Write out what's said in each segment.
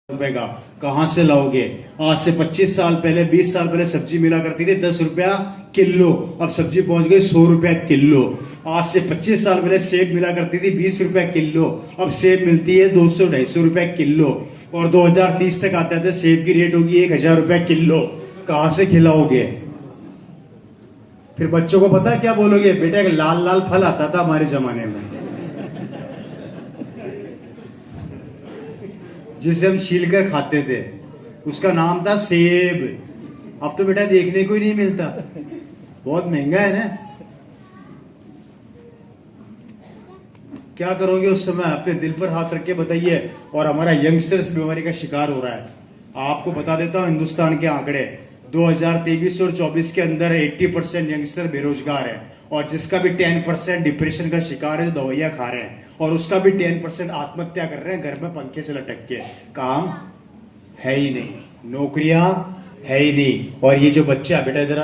रुपए का कहां से लाओगे? आज से 25 साल पहले 20 साल पहले सब्जी मिला करती थी 10 रुपया किलो, अब सब्जी पहुंच गई 100 रुपया किलो। आज से 25 साल पहले सेब मिला करती थी 20 रुपया किलो, अब सेब मिलती है 200-250 रुपया किलो। और 2030 तक आते आते सेब की रेट होगी 1000 रुपया किलो। कहां से खिलाओगे? फिर बच्चों को पता है क्या बोलोगे? बेटा एक लाल लाल फल आता था हमारे जमाने में, जिसे हम छील कर खाते थे, उसका नाम था सेब। अब तो बेटा देखने को ही नहीं मिलता, बहुत महंगा है ना। क्या करोगे उस समय? अपने दिल पर हाथ रख के बताइए। और हमारा यंगस्टर्स बीमारी का शिकार हो रहा है। आपको बता देता हूं हिंदुस्तान के आंकड़े 2023 और 24 के अंदर 80% यंगस्टर बेरोजगार है, और जिसका भी 10% डिप्रेशन का शिकार है, दवाइयां खा रहे हैं, और उसका भी 10% आत्महत्या कर रहे हैं घर में पंखे से लटक के। काम है ही नहीं, नौकरियां है ही नहीं। और ये जो बच्चा है बेटा, इधर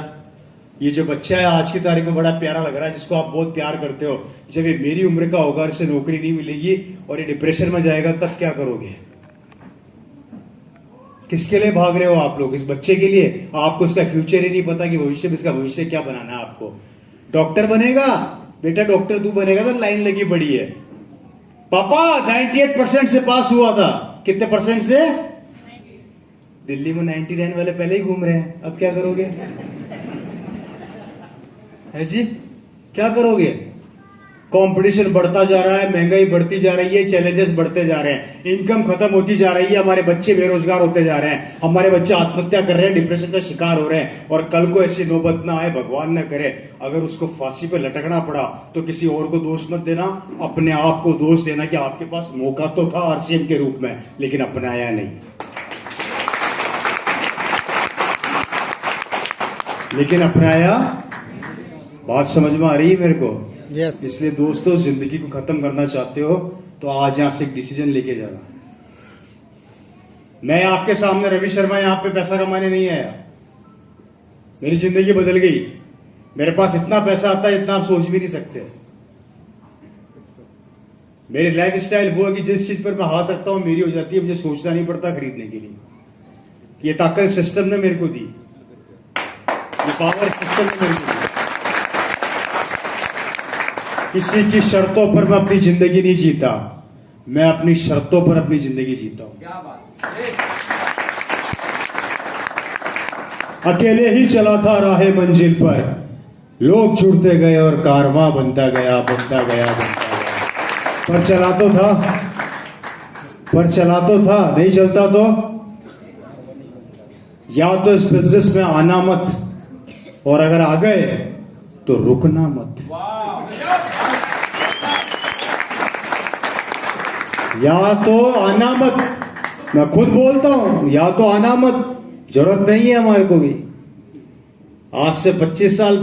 ये जो बच्चा है आज की तारीख में बड़ा प्यारा लग रहा है, जिसको आप बहुत प्यार करते हो, जब ये मेरी उम्र का होगा, इसे नौकरी नहीं मिलेगी और ये डिप्रेशन में जाएगा, तब क्या करोगे? किसके लिए भाग रहे हो आप लोग? इस बच्चे के लिए। आपको इसका फ्यूचर ही नहीं पता कि भविष्य में इसका भविष्य क्या बनाना है आपको। डॉक्टर बनेगा बेटा, डॉक्टर तू बनेगा तो लाइन लगी पड़ी है। पापा 98% से पास हुआ था। कितने परसेंट से? दिल्ली में 99 वाले पहले ही घूम रहे हैं। अब क्या करोगे? है जी, क्या करोगे? कंपटीशन बढ़ता जा रहा है, महंगाई बढ़ती जा रही है, चैलेंजेस बढ़ते जा रहे हैं, इनकम खत्म होती जा रही है, हमारे बच्चे बेरोजगार होते जा रहे हैं, हमारे बच्चे आत्महत्या कर रहे हैं, डिप्रेशन का शिकार हो रहे हैं। और कल को ऐसी नौबत ना आए, भगवान न करे, अगर उसको फांसी पे लटकना पड़ा तो किसी और को दोष मत देना, अपने आप को दोष देना कि आपके पास मौका तो था आरसीएम के रूप में, लेकिन अपनाया नहीं। लेकिन अपनाया। बात समझ में आ रही है मेरे को? Yes. इसलिए दोस्तों, जिंदगी को खत्म करना चाहते हो तो आज यहां से एक डिसीजन लेके जाना। मैं आपके सामने रवि शर्मा यहां पे पैसा कमाने नहीं आया। मेरी जिंदगी बदल गई। मेरे पास इतना पैसा आता है इतना आप सोच भी नहीं सकते। मेरी लाइफ स्टाइल वो है कि जिस चीज पर मैं हाथ रखता हूं मेरी हो जाती है, मुझे सोचना नहीं पड़ता खरीदने के लिए। ये ताकत सिस्टम ने मेरे को दी, ये पावर सिस्टम ने मेरे को दी। किसी की शर्तों पर मैं अपनी जिंदगी नहीं जीता, मैं अपनी शर्तों पर अपनी जिंदगी जीता हूं। क्या बात। अकेले ही चला था राहे मंजिल पर, लोग जुड़ते गए और कारवां बनता गया, बनता गया, बनता गया। पर चला तो था, नहीं चलता तो या तो इस बिजनेस में आना मत, और अगर आ गए तो रुकना मत। या तो आना मत, मैं खुद बोलता हूं, या तो आना मत। जरूरत नहीं है हमारे को भी। आज से 25 साल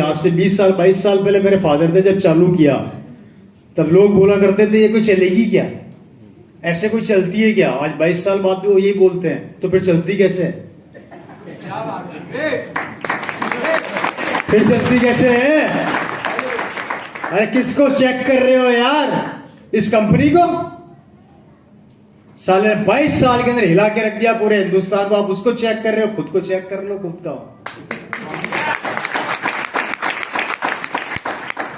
आज से 20 साल 22 साल पहले मेरे फादर ने जब चालू किया, तब लोग बोला करते थे ये कोई चलेगी क्या, ऐसे कोई चलती है क्या? आज 22 साल बाद भी वो यही बोलते हैं, तो फिर चलती कैसे? फिर चलती कैसे है? अरे किसको चेक कर रहे हो यार? इस कंपनी को? साले 22 साल के अंदर हिला के रख दिया पूरे हिंदुस्तान को, आप उसको चेक कर रहे हो? खुद को चेक कर लो, खुद का।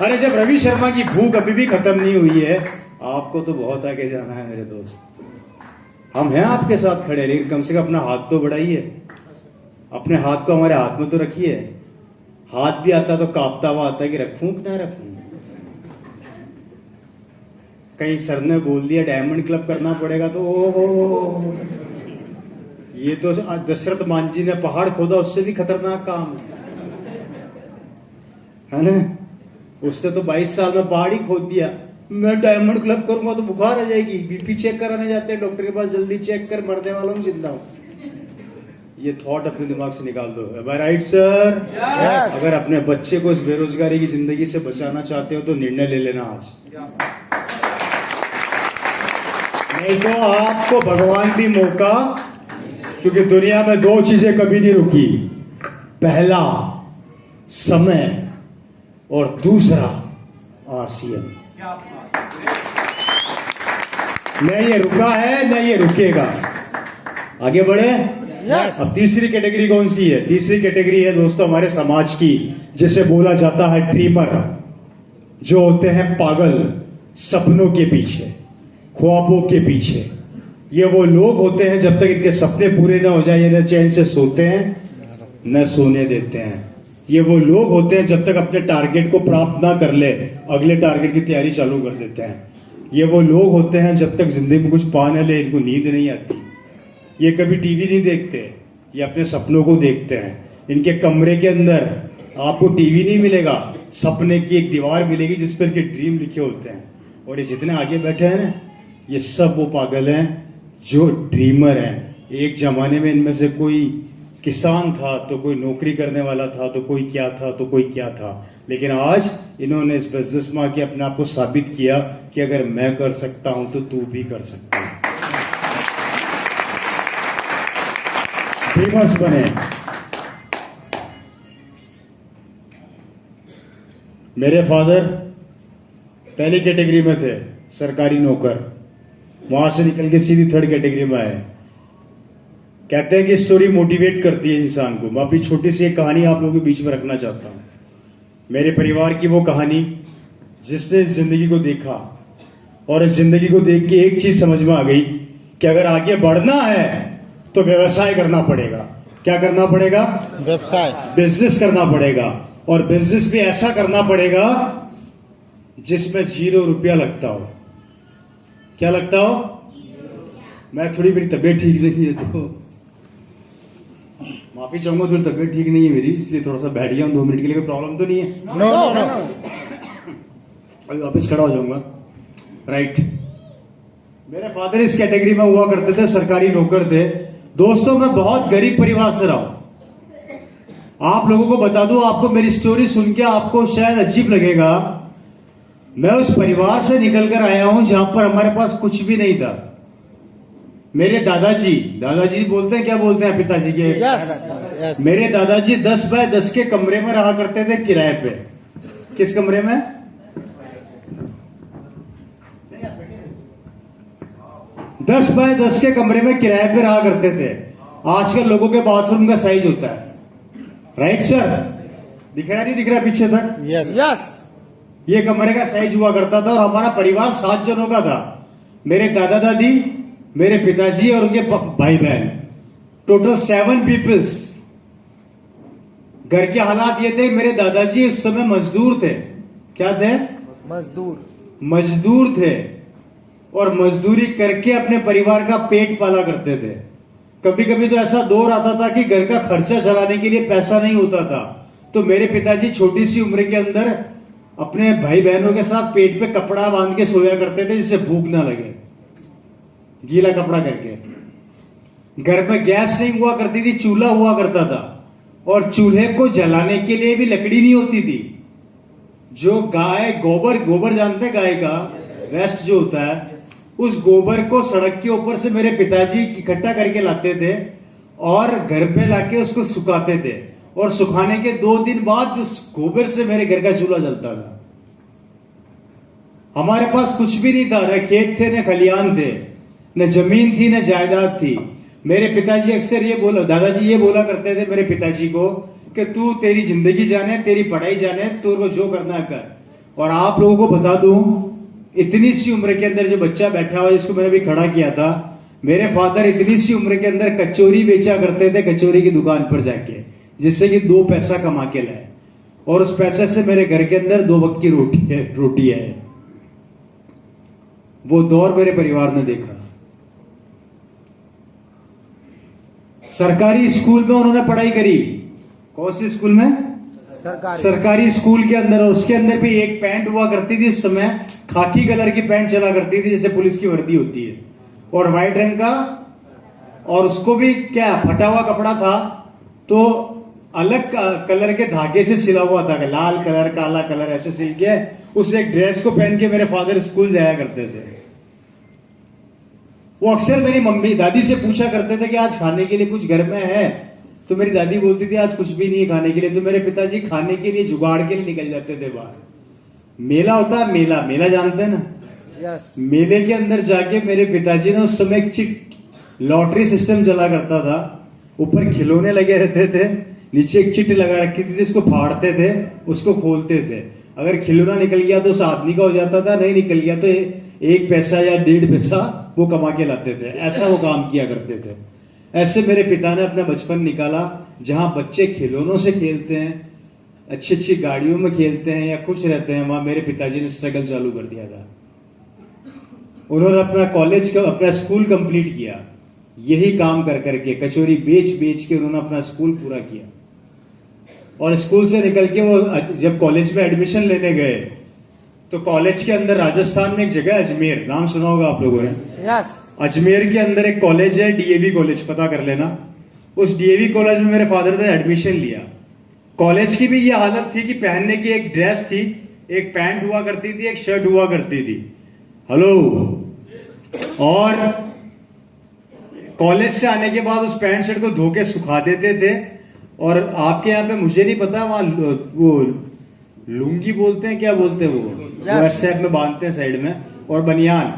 अरे जब रवि शर्मा की भूख अभी भी खत्म नहीं हुई है, आपको तो बहुत आगे जाना है मेरे दोस्त। हम हैं आपके साथ खड़े, लेकिन कम से कम अपना हाथ तो बढ़ाइए, अपने हाथ को हमारे हाथ में तो रखिए। हाथ भी आता तो कांपता हुआ आता है कि रखूं कि ना रखूं। कहीं सर ने बोल दिया डायमंड क्लब करना पड़ेगा तो ओ, ये तो दशरथ मान जी ने पहाड़ खोदा, उससे भी खतरनाक काम है ना। उससे तो 22 साल में पहाड़ ही खोद दिया। मैं डायमंड क्लब करूंगा तो बुखार आ जाएगी, बीपी चेक कराने जाते हैं डॉक्टर के पास, जल्दी चेक कर, मरने वाला हूं, जिंदा हूं। ये थॉट अपने दिमाग से निकाल दो। Am I right, sir? Yes. अगर अपने बच्चे को इस बेरोजगारी की जिंदगी से बचाना चाहते हो तो निर्णय ले लेना आज, नहीं तो आपको भगवान भी मौका। क्योंकि दुनिया में दो चीजें कभी नहीं रुकी, पहला समय और दूसरा आरसीएम। न ये रुका है न ये रुकेगा। आगे बढ़े। Yes. अब तीसरी कैटेगरी कौन सी है? तीसरी कैटेगरी है दोस्तों हमारे समाज की, जिसे बोला जाता है ड्रीमर, जो होते हैं पागल सपनों के पीछे, ख्वाबों के पीछे। ये वो लोग होते हैं जब तक इनके सपने पूरे ना हो जाए ये न चैन से सोते हैं न सोने देते हैं। ये वो लोग होते हैं जब तक अपने टारगेट को प्राप्त ना कर ले अगले टारगेट की तैयारी चालू कर देते हैं। ये वो लोग होते हैं जब तक जिंदगी में कुछ पा न ले इनको नींद नहीं आती। ये कभी टीवी नहीं देखते, ये अपने सपनों को देखते हैं। इनके कमरे के अंदर आपको टीवी नहीं मिलेगा, सपने की एक दीवार मिलेगी जिस पर इनके ड्रीम लिखे होते हैं। और ये जितने आगे बैठे हैं ना, ये सब वो पागल हैं जो ड्रीमर हैं। एक जमाने में इनमें से कोई किसान था तो कोई नौकरी करने वाला था तो कोई क्या था तो कोई क्या था, लेकिन आज इन्होंने इस बिजनेस में आके अपने आप को साबित किया कि अगर मैं कर सकता हूं तो तू भी कर सकता है। ड्रीमर्स बने। मेरे फादर पहली कैटेगरी में थे, सरकारी नौकर, वहां से निकल के सीधी थर्ड कैटेगरी में आए। कहते हैं कि स्टोरी मोटिवेट करती है इंसान को। मैं अपनी छोटी सी एक कहानी आप लोगों के बीच में रखना चाहता हूं। मेरे परिवार की वो कहानी जिसने इस जिंदगी को देखा और इस जिंदगी को देख के एक चीज समझ में आ गई कि अगर आगे बढ़ना है तो व्यवसाय करना पड़ेगा। क्या करना पड़ेगा? व्यवसाय, बिजनेस करना पड़ेगा। और बिजनेस भी ऐसा करना पड़ेगा जिसमें 0 रुपया लगता हो। क्या लगता हो? मैं थोड़ी, मेरी तबीयत ठीक नहीं है तो माफी चाहूंगा, थोड़ी तबीयत ठीक नहीं है मेरी, इसलिए थोड़ा सा बैठ गया हूं 2 मिनट के लिए। कोई प्रॉब्लम तो नहीं है? No no no. अभी वापस खड़ा हो जाऊंगा। राइट। मेरे फादर इस कैटेगरी में हुआ करते थे, सरकारी नौकर थे। दोस्तों मैं बहुत गरीब परिवार से रहा हूं। आप लोगों को बता दूं, आपको मेरी स्टोरी सुन के आपको शायद अजीब लगेगा। मैं उस परिवार से निकल कर आया हूं जहां पर हमारे पास कुछ भी नहीं था। मेरे दादाजी बोलते हैं, क्या बोलते हैं पिताजी के? यस। मेरे दादाजी 10 बाय 10 के कमरे में रहा करते थे किराए पे। किस कमरे में? 10 बाय 10 के कमरे में किराए पे रहा करते थे। आजकल लोगों के बाथरूम का साइज होता है। Right sir? दिख रहा नहीं दिख रहा पीछे तक? Yes yes. ये कमरे का साइज हुआ करता था और हमारा परिवार 7 जनों का था। मेरे दादा दादी, मेरे पिताजी और उनके भाई बहन, टोटल 7 पीपल्स। घर के हालात ये थे, मेरे दादाजी उस समय मजदूर थे। क्या थे? मजदूर थे। और मजदूरी करके अपने परिवार का पेट पाला करते थे। कभी कभी तो ऐसा दौर आता था कि घर का खर्चा चलाने के लिए पैसा नहीं होता था, तो मेरे पिताजी छोटी सी उम्र के अंदर अपने भाई बहनों के साथ पेट पे कपड़ा बांध के सोया करते थे जिससे भूख ना लगे, गीला कपड़ा करके। घर में गैस नहीं हुआ करती थी, चूल्हा हुआ करता था। और चूल्हे को जलाने के लिए भी लकड़ी नहीं होती थी। जो गाय गोबर जानते हैं, गाय का वेस्ट जो होता है, उस गोबर को सड़क के ऊपर से मेरे पिताजी इकट्ठा करके लाते थे और घर पे लाके उसको सुखाते थे। और सुखाने के 2 दिन बाद उस गोबर से मेरे घर का चूल्हा जलता था। हमारे पास कुछ भी नहीं था, न खेत थे न खलियान थे, न जमीन थी न जायदाद थी। मेरे पिताजी अक्सर दादाजी ये बोला करते थे मेरे पिताजी को कि तू, तेरी जिंदगी जाने, तेरी पढ़ाई जाने, तू जो करना है कर। और आप लोगों को बता दूं, इतनी सी उम्र के अंदर जो बच्चा बैठा हुआ जिसको मैंने भी खड़ा किया था, मेरे फादर इतनी सी उम्र के अंदर कचौरी बेचा करते थे, कचौरी की दुकान पर जाके, जिससे कि 2 पैसा कमा के लाए। और उस पैसे से मेरे घर के अंदर 2 वक्त की रोटी है। वो दौर मेरे परिवार ने देखा। सरकारी स्कूल में उन्होंने पढ़ाई करी। कौन सी स्कूल में? सरकारी स्कूल के अंदर। और उसके अंदर भी एक पैंट हुआ करती थी उस समय, खाकी कलर की पैंट चला करती थी जैसे पुलिस की वर्दी होती है, और व्हाइट रंग का। और उसको भी क्या फटा हुआ कपड़ा था तो अलग कलर के धागे से सिला हुआ था, लाल कलर काला कलर ऐसे सिल के उस एक ड्रेस को पहन के मेरे फादर स्कूल जाया करते थे। वो अक्सर मेरी मम्मी दादी से पूछा करते थे कि आज खाने के लिए कुछ घर में है, तो मेरी दादी बोलती थी आज कुछ भी नहीं है खाने के लिए। तो मेरे पिताजी खाने के लिए जुगाड़ के लिए निकल जाते थे बाहर। मेला होता है, मेला जानते हैं ना? यस। मेले के अंदर जाके मेरे पिताजी ने उस समय एक लॉटरी सिस्टम चला करता था, ऊपर खिलौने लगे रहते थे, नीचे एक चिट लगा रखी थी, इसको फाड़ते थे, उसको खोलते थे। अगर खिलौना निकल गया तो उस आदमी का हो जाता था, नहीं निकल गया तो 1 पैसा या 1.5 पैसा वो कमा के लाते थे। ऐसा वो काम किया करते थे। ऐसे मेरे पिता ने अपना बचपन निकाला, जहां बच्चे खिलौनों से खेलते हैं, अच्छी अच्छी गाड़ियों में खेलते हैं या खुश रहते हैं, वहां मेरे पिताजी ने स्ट्रगल चालू कर दिया था। उन्होंने अपना कॉलेज का अपना स्कूल कंप्लीट किया, यही काम कर करके कचौरी बेच बेच के उन्होंने अपना स्कूल पूरा किया। और स्कूल से निकल के वो जब कॉलेज में एडमिशन लेने गए तो कॉलेज के अंदर राजस्थान में एक जगह है अजमेर, नाम सुना होगा आप लोगों ने। यस। अजमेर के अंदर एक कॉलेज है, डीएवी कॉलेज, पता कर लेना। उस डीएवी कॉलेज में मेरे फादर ने एडमिशन लिया। कॉलेज की भी ये हालत थी कि पहनने की एक ड्रेस थी, एक पैंट हुआ करती थी, एक शर्ट हुआ करती थी। हेलो। और कॉलेज से आने के बाद उस पैंट शर्ट को धो के सुखा देते थे। और आपके यहाँ पे मुझे नहीं पता, वहां वो लुंगी बोलते हैं, क्या बोलते हैं वो व्हाट्सएप में बांधते हैं साइड में, और बनियान,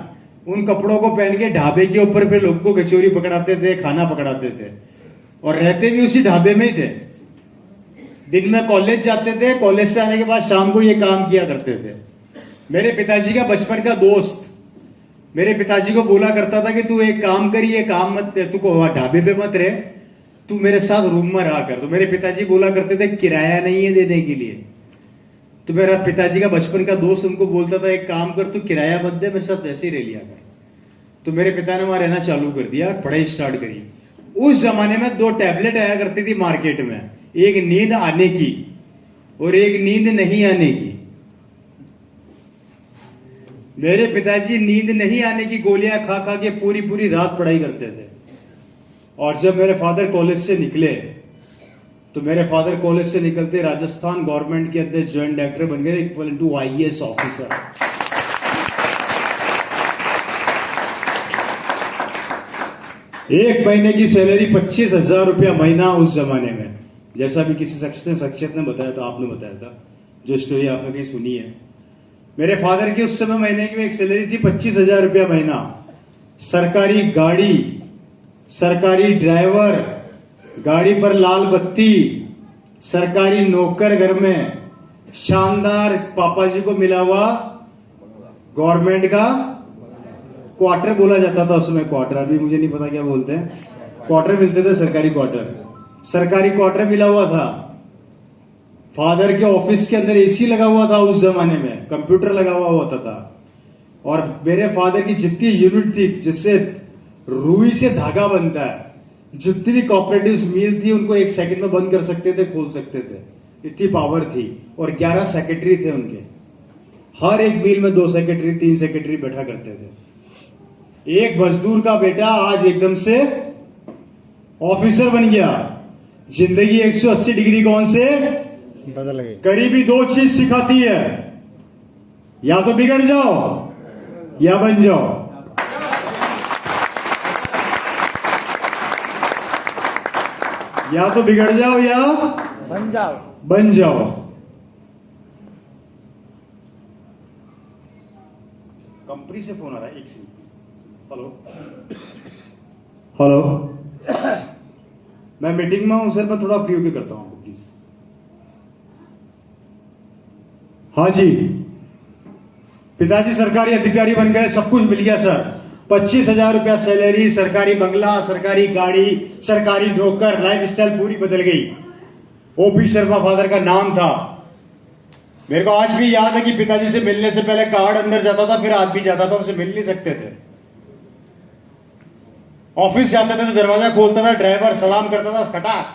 उन कपड़ों को पहन के ढाबे के ऊपर फिर लोगों को कचौरी पकड़ाते थे, खाना पकड़ाते थे, और रहते भी उसी ढाबे में ही थे। दिन में कॉलेज जाते थे, कॉलेज से आने के बाद शाम को ये काम किया करते थे। मेरे पिताजी का बचपन का दोस्त मेरे पिताजी को बोला करता था कि तू एक काम कर, ये काम मत, तू को ढाबे पे मत रहे, तू मेरे साथ रूम में रहा कर। तो मेरे पिताजी बोला करते थे किराया नहीं है देने के लिए। तो मेरा पिताजी का बचपन का दोस्त उनको बोलता था एक काम कर, तू किराया मत दे, मेरे साथ वैसे ही रह लिया कर। तो मेरे पिता ने वहां रहना चालू कर दिया, पढ़ाई स्टार्ट करी। उस जमाने में 2 टैबलेट आया करती थी मार्केट में, एक नींद आने की और एक नींद नहीं आने की। मेरे पिताजी नींद नहीं आने की गोलियां खा खा के पूरी पूरी रात पढ़ाई करते थे। और जब मेरे फादर कॉलेज से निकले तो मेरे फादर कॉलेज से निकलते राजस्थान गवर्नमेंट के अंदर जॉइंट डायरेक्टर बन गए, इक्वल टू आईएएस ऑफिसर। एक महीने की सैलरी 25,000 रुपया महीना उस जमाने में। जैसा भी किसी शख्स ने संक्षेप ने बताया था, आपने बताया था, जो स्टोरी आपने कहीं सुनी है। मेरे फादर की उस समय महीने की एक सैलरी थी 25,000 रुपया महीना। सरकारी गाड़ी, सरकारी ड्राइवर, गाड़ी पर लाल बत्ती, सरकारी नौकर घर में, शानदार पापा जी को मिला हुआ गवर्नमेंट का क्वार्टर बोला जाता था उसमें, क्वार्टर, अभी मुझे नहीं पता क्या बोलते हैं, क्वार्टर मिलते थे, सरकारी क्वार्टर, सरकारी क्वार्टर मिला हुआ था। फादर के ऑफिस के अंदर एसी लगा हुआ था उस जमाने में, कंप्यूटर लगा हुआ होता था। और मेरे फादर की जितनी यूनिट थी जिससे रुई से धागा बनता है, जितनी भी कोऑपरेटिव मिल थी उनको 1 सेकंड में बंद कर सकते थे, खोल सकते थे, इतनी पावर थी। और 11 सेक्रेटरी थे उनके, हर एक मिल में 2 सेक्रेटरी 3 सेक्रेटरी बैठा करते थे। एक मजदूर का बेटा आज एकदम से ऑफिसर बन गया। जिंदगी 180 डिग्री कौन से बदल गई। करीबी 2 चीज सिखाती है, या तो बिगड़ जाओ या बन जाओ। या तो बिगड़ जाओ या बन जाओ। बन जाओ। कंपनी से फोन आ रहा है, 1 सेकंड। हेलो हेलो, मैं मीटिंग में हूं सर, मैं थोड़ा फ्री होकर करता हूं प्लीज। हाँ जी, पिताजी सरकारी अधिकारी बन गए, सब कुछ मिल गया सर। 25,000 रुपया सैलरी, सरकारी बंगला, सरकारी गाड़ी, सरकारी नौकर, लाइफ स्टाइल पूरी बदल गई। ओपी शर्मा फादर का नाम था। मेरे को आज भी याद है कि पिताजी से मिलने से पहले कार्ड अंदर जाता था, फिर आदमी जाता था, उनसे मिल नहीं सकते थे। ऑफिस जाते थे तो दरवाजा खोलता था ड्राइवर, सलाम करता था खटाक।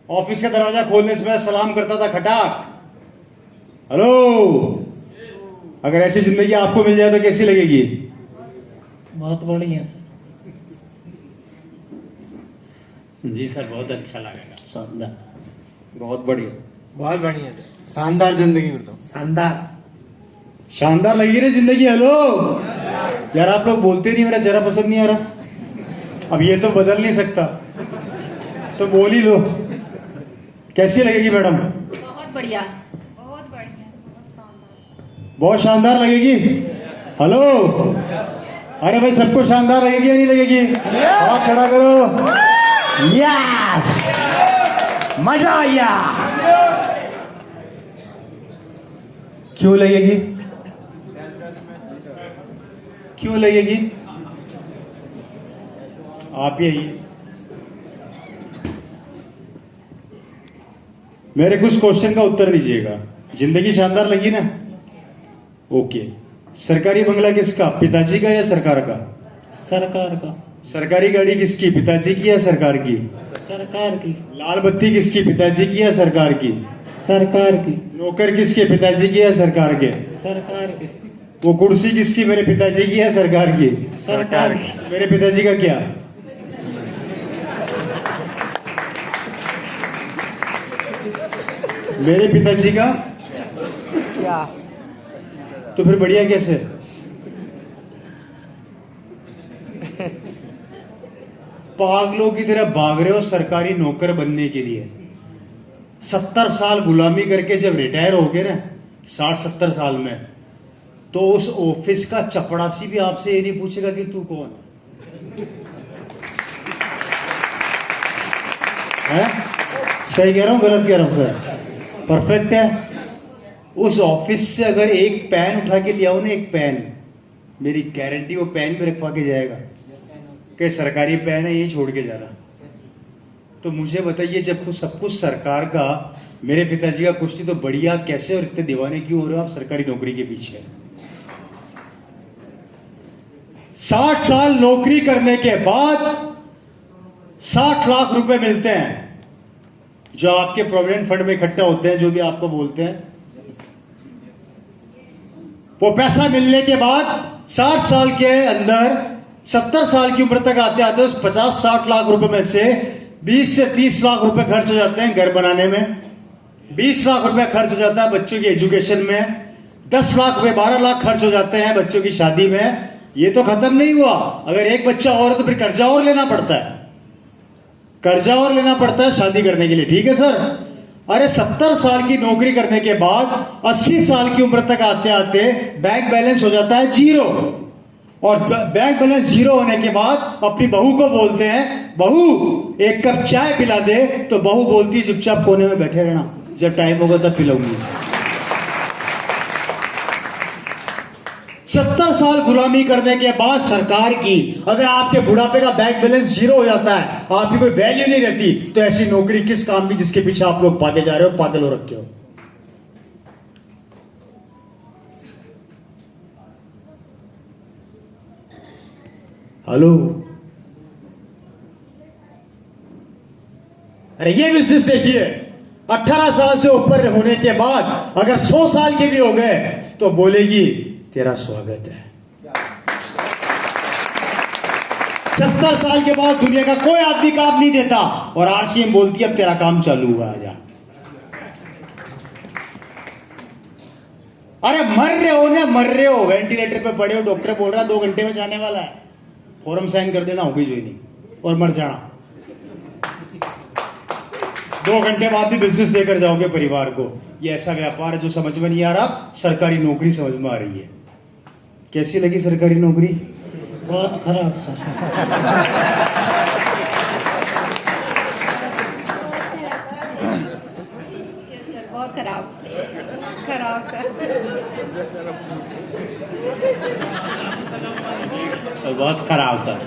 ऑफिस का दरवाजा खोलने से पहले सलाम करता था खटाक। हेलो, अगर ऐसी जिंदगी आपको मिल जाए तो कैसी लगेगी? बहुत बढ़िया सर। जी सर, बहुत अच्छा लगेगा, शानदार, बहुत बढ़िया, बहुत बढ़िया, शानदार जिंदगी मतलब। शानदार, शानदार लगेगी रे जिंदगी। हेलो यार, आप लोग बोलते नहीं, मेरा जरा पसंद नहीं आ रहा। अब ये तो बदल नहीं सकता, तो बोल ही लो। कैसी लगेगी मैडम? बहुत बढ़िया, बहुत बढ़िया, बहुत शानदार। बहुत शानदार लगेगी। हेलो, अरे भाई सबको शानदार लगेगी या नहीं लगेगी? हाथ खड़ा करो। यस, मजा आया। क्यों लगेगी? क्यों लगेगी? आप यही मेरे कुछ क्वेश्चन का उत्तर दीजिएगा। जिंदगी शानदार लगी ना? ओके। सरकारी बंगला किसका, पिताजी का या सरकार का? सरकार का। सरकारी गाड़ी किसकी, पिताजी की या सरकार की? सरकार की। लाल बत्ती किसकी, पिताजी की या सरकार की? सरकार की। नौकर किसके, पिताजी की या सरकार के? सरकार की। वो कुर्सी किसकी, मेरे पिताजी की या सरकार की? सरकार की। मेरे पिताजी का क्या? मेरे पिताजी का क्या? तो फिर बढ़िया कैसे? पागलों की तरह भाग रहे हो सरकारी नौकर बनने के लिए। 70 साल गुलामी करके जब रिटायर हो गए ना, 60-70 साल में, तो उस ऑफिस का चपड़ासी भी आपसे ये नहीं पूछेगा कि तू कौन है? सही कह रहा हूं, गलत कह रहा हूं सर? परफेक्ट है। उस ऑफिस से अगर एक पेन उठा के ले आओ ना, एक पेन, मेरी गारंटी वो पेन भी रखवा के जाएगा कि सरकारी पेन है, ये छोड़ के जा रहा। तो मुझे बताइए, जब कुछ सब कुछ सरकार का, मेरे पिताजी का कुछ नहीं, तो बढ़िया कैसे और इतने दीवाने क्यों हो रहे हो आप सरकारी नौकरी के पीछे? 60 साल नौकरी करने के बाद 60 लाख रुपए मिलते हैं, जो आपके प्रोविडेंट फंड में इकट्ठा होते हैं, जो भी आपको बोलते हैं। वो पैसा मिलने के बाद 60 साल के अंदर 70 साल की उम्र तक आते आते उस 50-60 लाख रुपए में से 20 से 30 लाख रुपए खर्च हो जाते हैं घर बनाने में, 20 लाख रुपए खर्च हो जाता है बच्चों की एजुकेशन में, 10 लाख रुपए 12 लाख खर्च हो जाते हैं बच्चों की शादी में। ये तो खत्म नहीं हुआ, अगर एक बच्चा और है तो फिर कर्जा और लेना पड़ता है, कर्जा और लेना पड़ता है शादी करने के लिए। ठीक है सर? अरे 70 साल की नौकरी करने के बाद 80 साल की उम्र तक आते आते बैंक बैलेंस हो जाता है 0, और बैंक बैलेंस 0 होने के बाद अपनी बहू को बोलते हैं, बहू एक कप चाय पिला दे, तो बहू बोलती है चुपचाप कोने में बैठे रहना, जब टाइम होगा तब पिलाऊंगी। 70 साल गुलामी करने के बाद सरकार की, अगर आपके बुढ़ापे का बैंक बैलेंस 0 हो जाता है, आपकी कोई वैल्यू नहीं रहती, तो ऐसी नौकरी किस काम की जिसके पीछे आप लोग भागे जा रहे हो, पागल हो रखे हो? हेलो? अरे ये बिजनेस देखिए, 18 साल से ऊपर होने के बाद अगर 100 साल के भी हो गए तो बोलेगी तेरा स्वागत है। 70 साल के बाद दुनिया का कोई आदमी काम नहीं देता, और आरसीएम बोलती है अब तेरा काम चालू हुआ, आजा। अरे मर रहे हो ना, मर रहे हो, वेंटिलेटर पे पड़े हो, डॉक्टर बोल रहा 2 घंटे में जाने वाला है, फॉर्म साइन कर देना, होगी ज्वाइनिंग और मर जाना। 2 घंटे बाद भी बिजनेस देकर जाओगे परिवार को। ये ऐसा व्यापार है जो समझ में नहीं आ रहा, सरकारी नौकरी समझ में आ रही है। कैसी लगी सरकारी नौकरी? बहुत खराब सर। बहुत खराब, खराब सर। बहुत खराब सर।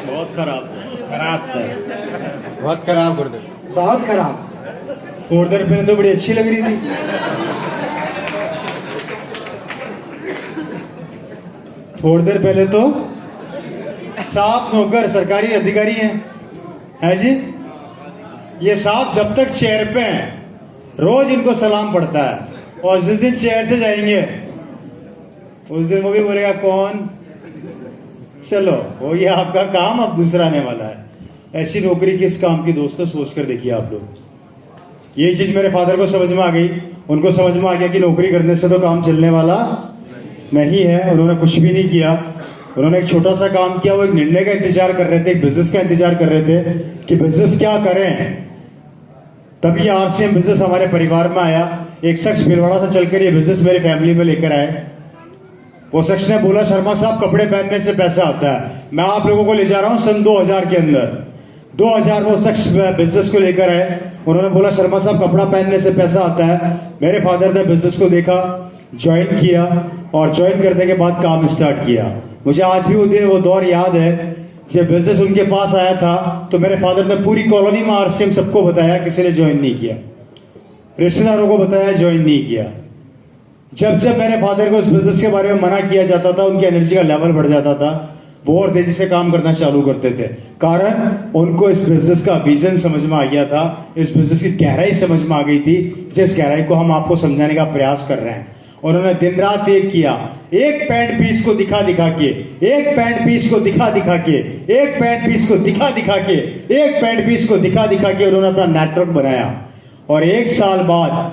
बहुत खराब, खराब सर, बहुत खराब कर दो। बहुत खराब। थोड़ी देर पहले तो बड़ी अच्छी लग रही थी। थोड़ी देर पहले तो साहब नौकर सरकारी अधिकारी है जी। ये साहब जब तक चेयर पे हैं रोज इनको सलाम पड़ता है, और जिस दिन चेयर से जाएंगे उस दिन वो भी बोलेगा कौन, चलो हो गया आपका काम, अब दूसरा आने वाला है। ऐसी नौकरी किस काम की दोस्तों, सोच कर देखिए आप लोग। ये चीज मेरे फादर को समझ में आ गई, उनको समझ में आ गया कि नौकरी करने से तो काम चलने वाला नहीं है। उन्होंने कुछ भी नहीं किया, उन्होंने एक छोटा सा काम किया, वो एक निर्णय का इंतजार कर रहे थे, एक बिजनेस का इंतजार कर रहे थे कि बिजनेस क्या करें। तभी आरसीएम बिजनेस हमारे परिवार में आया। एक शख्स भिलवाड़ा से चलकर ये बिजनेस मेरी फैमिली में लेकर आए, वो शख्स ने बोला, शर्मा साहब कपड़े पहनने से पैसा आता है। मैं आप लोगों को ले जा रहा हूं सन 2000 के अंदर। 2000 वो शख्स बिजनेस को लेकर आए। उन्होंने बोला, शर्मा साहब कपड़ा पहनने से पैसा आता है। मेरे फादर ने बिजनेस को देखा, ज्वाइन किया और ज्वाइन करने के बाद काम स्टार्ट किया। मुझे आज भी वो दिन वो दौर याद है जब बिजनेस उनके पास आया था तो मेरे फादर ने पूरी कॉलोनी में आरसीएम सबको बताया, किसी ने ज्वाइन नहीं किया। रिश्तेदारों को बताया, ज्वाइन नहीं किया। जब जब मेरे फादर को उस बिजनेस के बारे में मना किया जाता था, उनकी एनर्जी का लेवल बढ़ जाता था, वो और तेजी से काम करना चालू करते थे। कारण उनको इस बिजनेस का विजन समझ में आ गया था, इस बिजनेस की गहराई समझ में आ गई थी, जिस गहराई को हम आपको समझाने का प्रयास कर रहे हैं। उन्होंने दिन रात एक किया, एक पैंट पीस को दिखा दिखा के, एक पैंट पीस को दिखा दिखा के, एक पैंट पीस को दिखा दिखा के, एक पैंट पीस को दिखा दिखा के उन्होंने अपना नेटवर्क बनाया। और एक साल बाद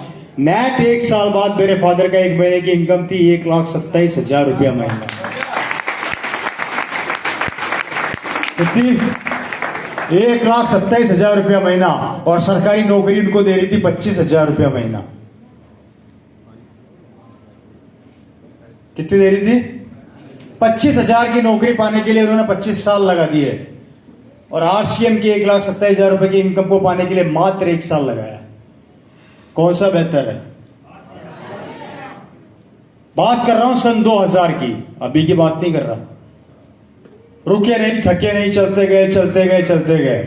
मेरे फादर का एक महीने की इनकम थी 1,27,000 रुपया महीना। कितनी? 1,27,000 रुपया महीना। और सरकारी नौकरी उनको दे रही थी 25,000 रुपया महीना। कितनी दे रही थी? 25,000 की नौकरी पाने के लिए उन्होंने 25 साल लगा दिए। और आरसीएम की 1,27,000 रुपए की इनकम को पाने के लिए मात्र 1 साल लगाया। कौन सा बेहतर है? बात कर रहा हूं सन 2000 की, अभी की बात नहीं कर रहा। रुके नहीं, थके नहीं, चलते गए चलते गए चलते गए।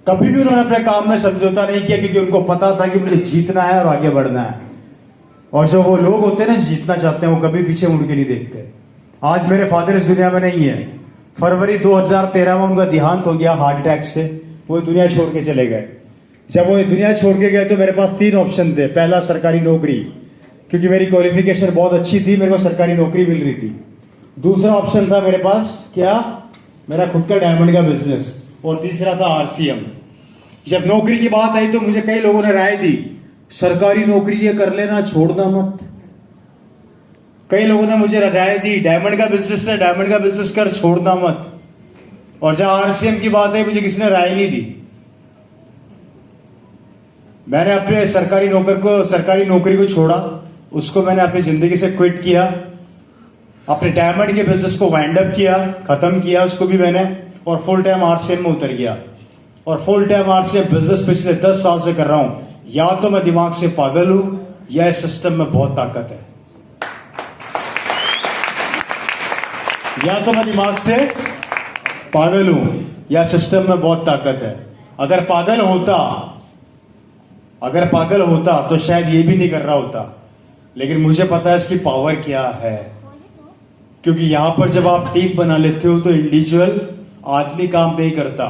कभी भी उन्होंने अपने काम में समझौता नहीं किया, क्योंकि उनको पता था कि मुझे जीतना है और आगे बढ़ना है। और जो वो लोग होते हैं ना, जीतना चाहते हैं, वो कभी पीछे मुड़ के नहीं देखते। आज मेरे फादर इस दुनिया में नहीं है। फरवरी 2013 में उनका देहांत हो गया हार्ट अटैक से। वो दुनिया छोड़ के चले गए। जब वो दुनिया छोड़ के गए तो मेरे पास 3 ऑप्शन थे। पहला, सरकारी नौकरी, क्योंकि मेरी क्वालिफिकेशन बहुत अच्छी थी, मेरे को सरकारी नौकरी मिल रही थी। दूसरा ऑप्शन था मेरे पास, क्या? मेरा खुद का डायमंड का बिजनेस। और तीसरा था आरसीएम। जब नौकरी की बात आई तो मुझे कई लोगों ने राय दी, सरकारी नौकरी ये कर लेना, छोड़ना मत। कई लोगों ने मुझे राय दी, डायमंड का बिजनेस है, डायमंड का बिजनेस कर, छोड़ना मत। और जब आरसीएम की बात आई, मुझे किसी ने राय नहीं दी। मैंने अपने सरकारी नौकरी को छोड़ा, उसको मैंने अपनी जिंदगी से क्विट किया। अपने डायमंड के बिजनेस को वाइंड अप किया, खत्म किया उसको भी मैंने, और फुल टाइम आरसीएम में उतर गया। और फुल टाइम आरसीएम बिजनेस पिछले 10 साल से कर रहा हूं। या तो मैं दिमाग से पागल हूं, या इस सिस्टम में बहुत ताकत है। या तो मैं दिमाग से पागल हूं, या सिस्टम में बहुत ताकत है। अगर पागल होता तो शायद ये भी नहीं कर रहा होता। लेकिन मुझे पता है इसकी पावर क्या है। क्योंकि यहां पर जब आप टीम बना लेते हो तो इंडिविजुअल आदमी काम नहीं करता,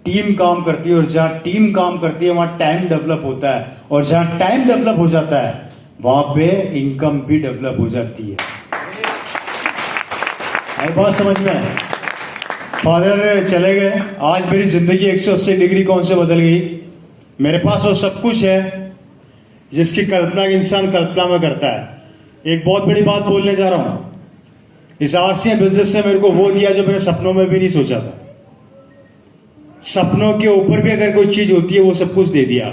टीम काम करती है। और जहां टीम काम करती है वहां टाइम डेवलप होता है। और जहां टाइम डेवलप हो जाता है वहां पे इनकम भी डेवलप हो जाती है। आई बात समझ में? फादर चले गए, आज मेरी जिंदगी 180 डिग्री कौन से बदल गई। मेरे पास वो सब कुछ है जिसकी कल्पना इंसान कल्पना में करता है। एक बहुत बड़ी बात बोलने जा रहा हूं। इस आरसीएम बिजनेस ने मेरे को वो दिया जो मैंने सपनों में भी नहीं सोचा था। सपनों के ऊपर भी अगर कोई चीज होती है, वो सब कुछ दे दिया।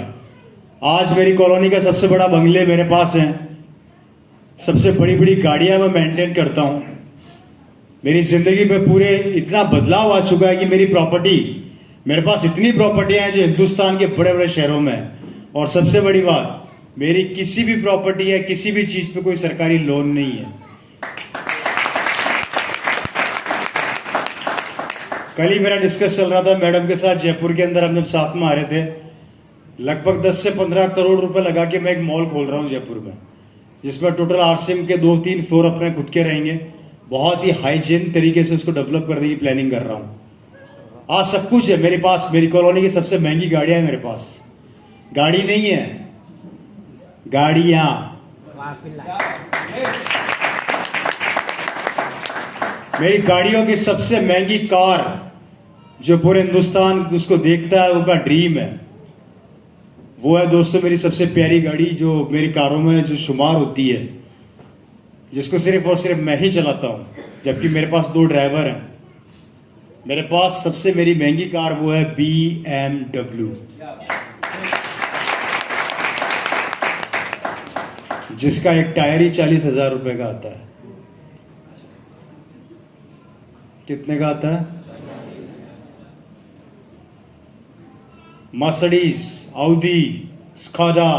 आज मेरी कॉलोनी का सबसे बड़ा बंगले मेरे पास है, सबसे बड़ी बड़ी गाड़ियां मैं मेंटेन करता हूं। मेरी जिंदगी में पूरे इतना बदलाव आ चुका है कि मेरे पास इतनी प्रॉपर्टियां हैं जो हिंदुस्तान के बड़े बड़े शहरों में है। और सबसे बड़ी बात, मेरी किसी भी प्रॉपर्टी है, किसी भी चीज पे कोई सरकारी लोन नहीं है। कल ही मेरा डिस्कस चल रहा था मैडम के साथ जयपुर के अंदर। हम जब साथ में आ रहे थे, लगभग 10 से 15 करोड़ रुपए लगा के मैं एक मॉल खोल रहा हूं जयपुर में, जिसमें टोटल आरसीएम के 2-3 फ्लोर अपने खुद के रहेंगे। बहुत ही हाइजीन तरीके से उसको डेवलप करने की प्लानिंग कर रहा हूं। आज सब कुछ है मेरे पास। मेरी कॉलोनी की सबसे महंगी गाड़ियां है मेरे पास। गाड़ी नहीं है, गाड़ियां। मेरी गाड़ियों की सबसे महंगी कार जो पूरे हिंदुस्तान उसको देखता है, वो का ड्रीम है, वो है दोस्तों मेरी सबसे प्यारी गाड़ी जो मेरी कारों में जो शुमार होती है, जिसको सिर्फ और सिर्फ मैं ही चलाता हूं, जबकि मेरे पास 2 ड्राइवर हैं। मेरे पास सबसे मेरी महंगी कार वो है BMW, जिसका एक टायर ही 40,000 रुपए का आता है। कितने का आता है? Mercedes, Audi, Skoda,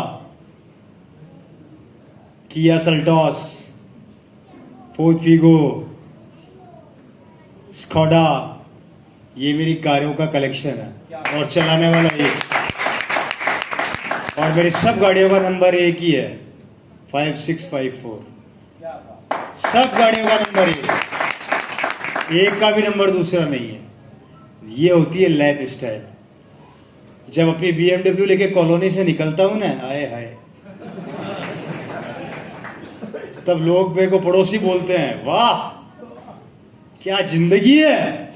Kia Seltos, Ford Figo, Skoda, ये मेरी कारों का कलेक्शन है और चलाने वाला ये, और मेरी सब गाड़ियों का नंबर एक ही है 5654। सब गाड़ियों का नंबर एक का भी नंबर दूसरा नहीं है। ये होती है लाइफ स्टाइल। जब अपनी BMW लेके कॉलोनी से निकलता हूं ना, आए हाय, तब लोग मेरे को पड़ोसी बोलते हैं, वाह क्या जिंदगी है।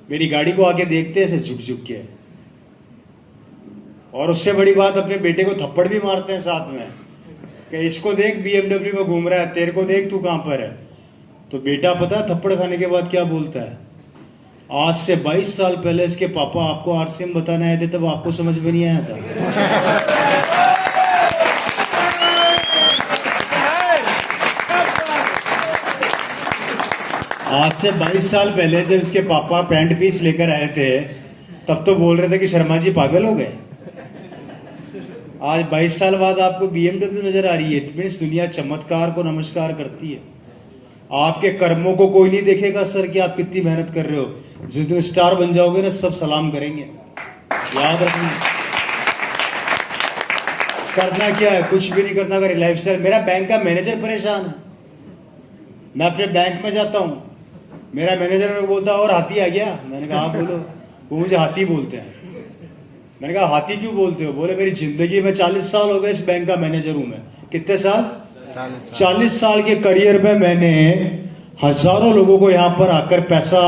मेरी गाड़ी को आके देखते हैं ऐसे झुक झुक के, और उससे बड़ी बात अपने बेटे को थप्पड़ भी मारते हैं साथ में कि इसको देख BMW में घूम रहा है, तेरे को देख तू कहां पर है। तो बेटा पता है थप्पड़ खाने के बाद क्या बोलता है? आज से 22 साल पहले इसके पापा आपको RCM बताने आए थे, तब आपको समझ में नहीं आया था। आज से 22 साल पहले जब इसके पापा पैंट पीस लेकर आए थे, तब तो बोल रहे थे कि शर्मा जी पागल हो गए। आज 22 साल बाद आपको BMW नजर आ रही है। इट मीन्स दुनिया चमत्कार को नमस्कार करती है। आपके कर्मों को कोई नहीं देखेगा सर कि आप कितनी मेहनत कर रहे हो। जिस दिन स्टार बन जाओगे ना, सब सलाम करेंगे। याद रखना, करना क्या है? कुछ भी नहीं करना। अगर लाइफ स्टाइल, मेरा बैंक का मैनेजर परेशान है। मैं अपने बैंक में जाता हूं, मेरा मैनेजर मेरे को बोलता है और हाथी आ गया। मैंने कहा हाँ बोलो। वो मुझे हाथी बोलते हैं। मैंने कहा हाथी क्यों बोलते हो? बोले मेरी जिंदगी में 40 साल हो गए इस बैंक का मैनेजर हूं मैं। कितने साल? 40 साल के करियर में मैंने हजारों लोगों को यहां पर आकर पैसा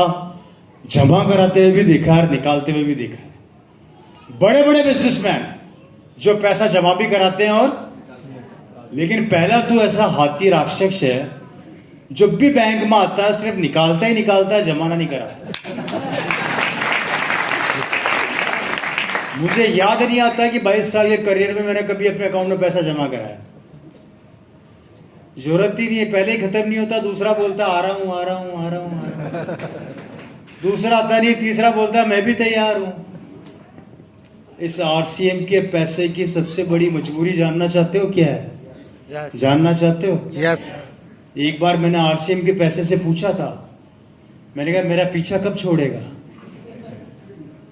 जमा कराते हुए भी देखा और निकालते हुए भी देखा है। बड़े बड़े बिजनेसमैन जो पैसा जमा भी कराते हैं और, लेकिन पहला तो ऐसा हाथी राक्षस है जो भी बैंक में आता है सिर्फ निकालता ही निकालता है, जमा नहीं कराता। मुझे याद नहीं आता कि 22 साल के करियर में मैंने कभी अपने अकाउंट में पैसा जमा कराया। जरूरत ही नहीं है, पहले ही खत्म नहीं होता, दूसरा बोलता आ रहा हूं आ रहा हूं आ रहा हूं आ रहा हूं, दूसरा आता नहीं, तीसरा बोलता मैं भी तैयार हूं। इस RCM के पैसे की सबसे बड़ी मजबूरी जानना चाहते हो क्या है? Yes. जानना चाहते हो? Yes. एक बार मैंने RCM के पैसे से पूछा था, मैंने कहा मेरा पीछा कब छोड़ेगा?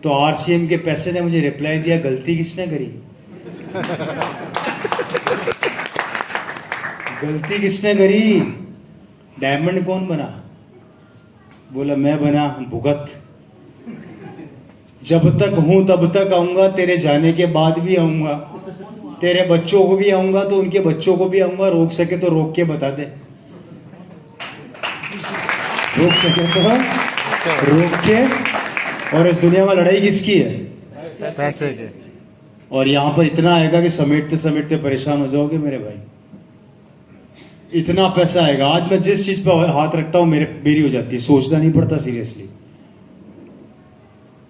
तो RCM के पैसे ने मुझे रिप्लाई दिया, गलती किसने करी? गलती किसने करी? डायमंड कौन बना? बोला मैं बना भुगत। जब तक हूं तब तक आऊंगा, तेरे जाने के बाद भी आऊंगा, तेरे बच्चों को भी आऊंगा तो उनके बच्चों को भी आऊंगा। रोक सके तो रोक के बता दे, रोक सके तो रोक के। और इस दुनिया में लड़ाई किसकी है? पैसे के। और यहां पर इतना आएगा कि समेटते समेटते परेशान हो जाओगे मेरे भाई। इतना पैसा आएगा। आज मैं जिस चीज पर हाथ रखता हूं मेरी हो जाती है, सोचना नहीं पड़ता सीरियसली।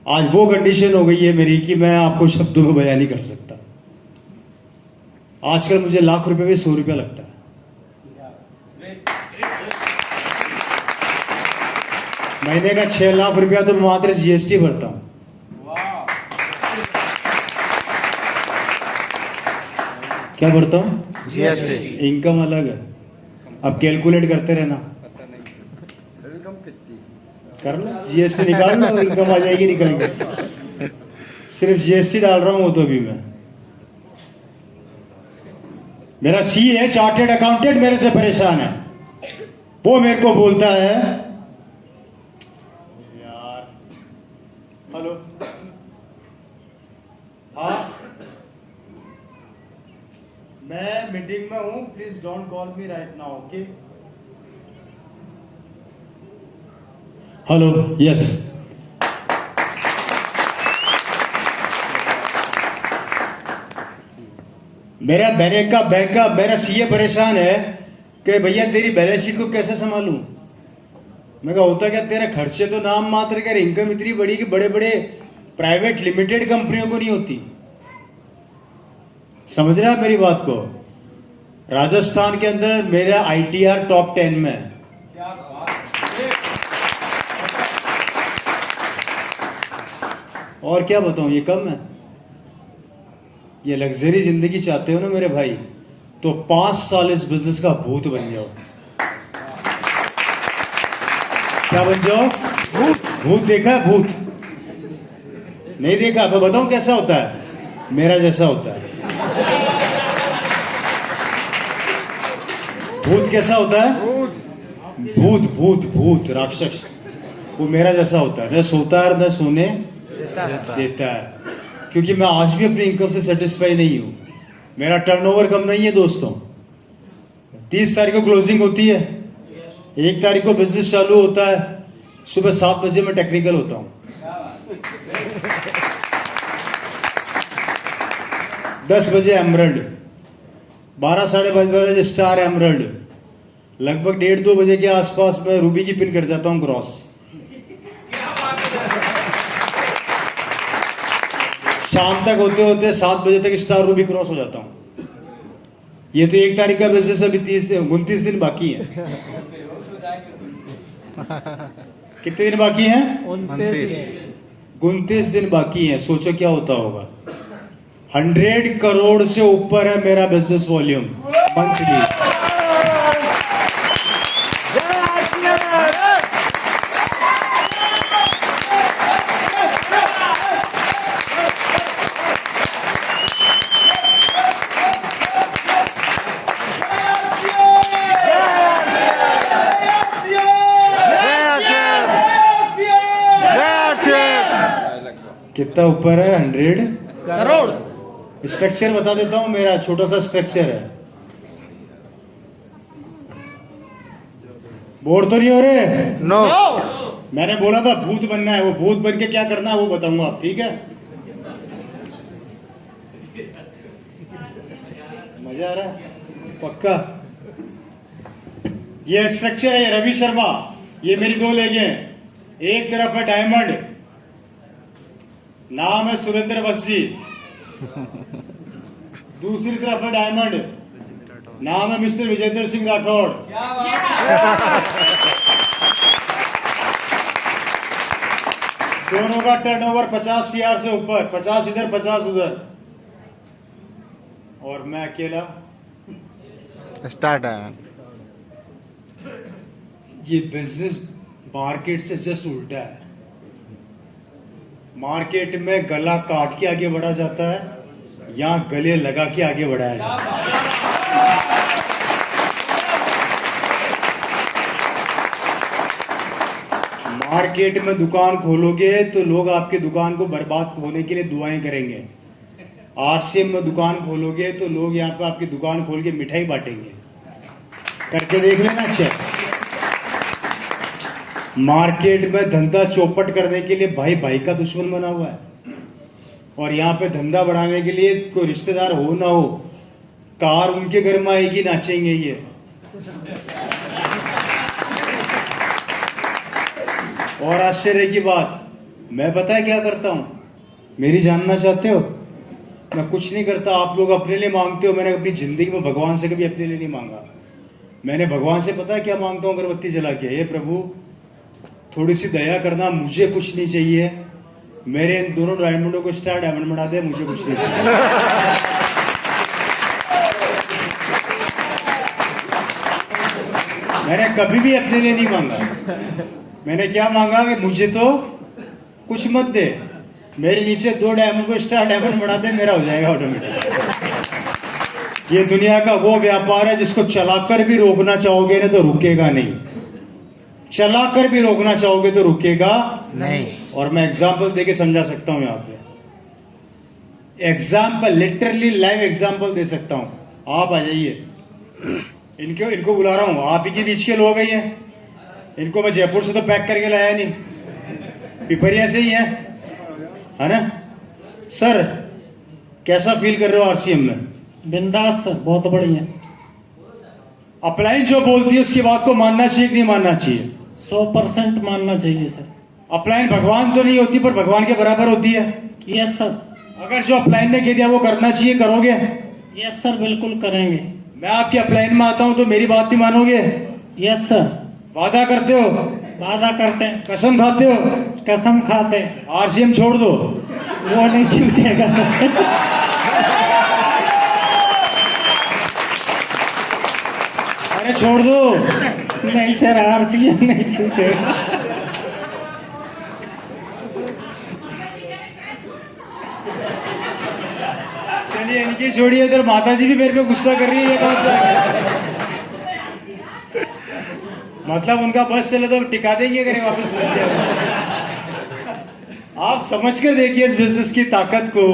आज वो कंडीशन हो गई है मेरी कि मैं आपको शब्दों में बयान नहीं कर सकता। आजकल मुझे लाख रुपए में 100 रुपया लगता है। महीने का 6 लाख रुपया तो मैं मात्र GST भरता हूं। क्या भरता हूं? GST। इनकम अलग है। अब कैलकुलेट करते रहना, कर लो GST निकाल लो, इनकम आ जाएगी निकल के। सिर्फ GST डाल रहा हूं वो तो भी मैं। मेरा CA चार्टेड अकाउंटेंट मेरे से परेशान है। वो मेरे को बोलता है यार, हेलो हाँ मैं मीटिंग में हूं, please don't call me right now, okay? Hello yes. मेरा CA परेशान है कि भैया तेरी बैलेंस शीट को कैसे संभालूं। मैं कहा होता क्या, तेरे खर्चे तो नाम मात्र के, इनकम इतनी बड़ी कि बड़े बड़े प्राइवेट लिमिटेड कंपनियों को नहीं होती। समझ रहा है मेरी बात को? राजस्थान के अंदर मेरा ITR टॉप 10 में है। और क्या बताऊं, ये कम है? ये लग्जरी जिंदगी चाहते हो ना मेरे भाई, तो 5 साल इस बिजनेस का भूत बन जाओ। क्या बन जाओ? भूत देखा है? भूत नहीं देखा? मैं बताऊं कैसा होता है? मेरा जैसा होता है। भूत कैसा होता है? भूत भूत भूत राक्षस, वो मेरा जैसा होता है। न सोता है न सोने देता है। क्योंकि मैं आज भी अपनी इनकम से सेटिस्फाई नहीं हूं। मेरा टर्नओवर कम नहीं है दोस्तों। 30 तारीख को क्लोजिंग होती है, 1 तारीख को बिजनेस चालू होता है। सुबह 7 बजे मैं टेक्निकल होता हूं, 10 बजे एमरल्ड, 12 साढ़े 12 बजे स्टार एमरल्ड, लगभग 1:30-2 बजे के आसपास मैं रूबी की पिन कर जाता हूं क्रॉस। शाम तक होते होते 7 बजे तक स्टार रूबी क्रॉस हो जाता हूं। ये तो 1 तारीख का बिजनेस, अभी 29 दिन बाकी है। कितने दिन बाकी हैं? 29 दिन बाकी हैं। सोचो क्या होता होगा। 100 करोड़ से ऊपर है मेरा बिजनेस वॉल्यूम मंथली। कितना ऊपर है? 100 करोड़। स्ट्रक्चर बता देता हूं, मेरा छोटा सा स्ट्रक्चर है। बोर तो नहीं हो रहे? नो। मैंने बोला था भूत बनना है, वो भूत बन के क्या करना है वो बताऊंगा, ठीक है? मजा आ रहा है? पक्का। ये स्ट्रक्चर है, ये रवि शर्मा, ये मेरी 2 लेग हैं। एक तरफ है डायमंड, नाम है सुरेंद्र बख्शी। दूसरी तरफ है डायमंड, नाम है मिस्टर विजेंद्र सिंह राठौड़। दोनों का टर्नओवर 50 CR से ऊपर, 50 इधर 50 उधर, और मैं अकेला स्टार्ट है। ये बिजनेस मार्केट से जस्ट उल्टा है। मार्केट में गला काट के आगे बढ़ा जाता है, यहां गले लगा के आगे बढ़ाया जाता है। मार्केट में दुकान खोलोगे तो लोग आपकी दुकान को बर्बाद होने के लिए दुआएं करेंगे। RCM में दुकान खोलोगे तो लोग यहां पे आपकी दुकान खोल के मिठाई बांटेंगे। करके देख लेना चेक। मार्केट में धंधा चौपट करने के लिए भाई भाई का दुश्मन बना हुआ है, और यहाँ पे धंधा बढ़ाने के लिए कोई रिश्तेदार हो ना हो, कार उनके घर में आएगी, नाचेंगे ये। और आश्चर्य की बात, मैं पता है क्या करता हूं? मेरी जानना चाहते हो? मैं कुछ नहीं करता, आप लोग अपने लिए मांगते हो। मैंने अपनी जिंदगी में भगवान से कभी अपने लिए नहीं मांगा। मैंने भगवान से पता है क्या मांगता हूं? अगरबत्ती जला के, हे प्रभु थोड़ी सी दया करना, मुझे कुछ नहीं चाहिए, मेरे इन दोनों डायमंडों को स्टार डायमंड बना दे, मुझे कुछ नहीं चाहिए। मैंने कभी भी अपने लिए नहीं मांगा। मैंने क्या मांगा कि मुझे तो कुछ मत दे, मेरे नीचे 2 डायमंड को स्टार डायमंड बना दे, मेरा हो जाएगा ऑटोमेटिक। ये दुनिया का वो व्यापार है जिसको चलाकर भी रोकना चाहोगे ना तो रुकेगा नहीं, चलाकर भी रोकना चाहोगे तो रुकेगा नहीं। और मैं एग्जाम्पल देके समझा सकता हूं। यहाँ पे एग्जाम्पल, लिटरली लाइव एग्जाम्पल दे सकता हूं। आप आ जाइए, इनको बुला रहा हूं, आप ही के बीच के लोग हैं। इनको मैं जयपुर से तो पैक करके लाया नहीं, पिपरिया से ही है ना? सर कैसा फील कर रहे हो RCM में? बिंदास सर, बहुत बढ़िया। अपलाइन जो बोलती है उसकी बात को मानना चाहिए कि नहीं मानना चाहिए? 100% मानना चाहिए सर। अपलाइन भगवान तो नहीं होती, पर भगवान के बराबर होती है। Yes sir. अगर जो अपलाइन ने कह दिया वो करना चाहिए, करोगे? यस सर, बिल्कुल करेंगे। मैं आपकी अपलाइन में आता हूं तो मेरी बात नहीं मानोगे? Yes sir. वादा करते हो? वादा करते हैं, कसम खाते हो? कसम खाते हैं, आरसीएम छोड़ दो। वो नहीं छूटेगा सर। अरे छोड़ दो। नहीं सर, आरसीएम नहीं छूटेगा। चलिए इनकी छोड़िए, इधर माता जी भी मेरे पे गुस्सा कर रही है, ये कौन सा? मतलब उनका बस चले तो टिका देंगे अगर ये वापस पहुंच जाए। आप समझ कर देखिए इस बिजनेस की ताकत को।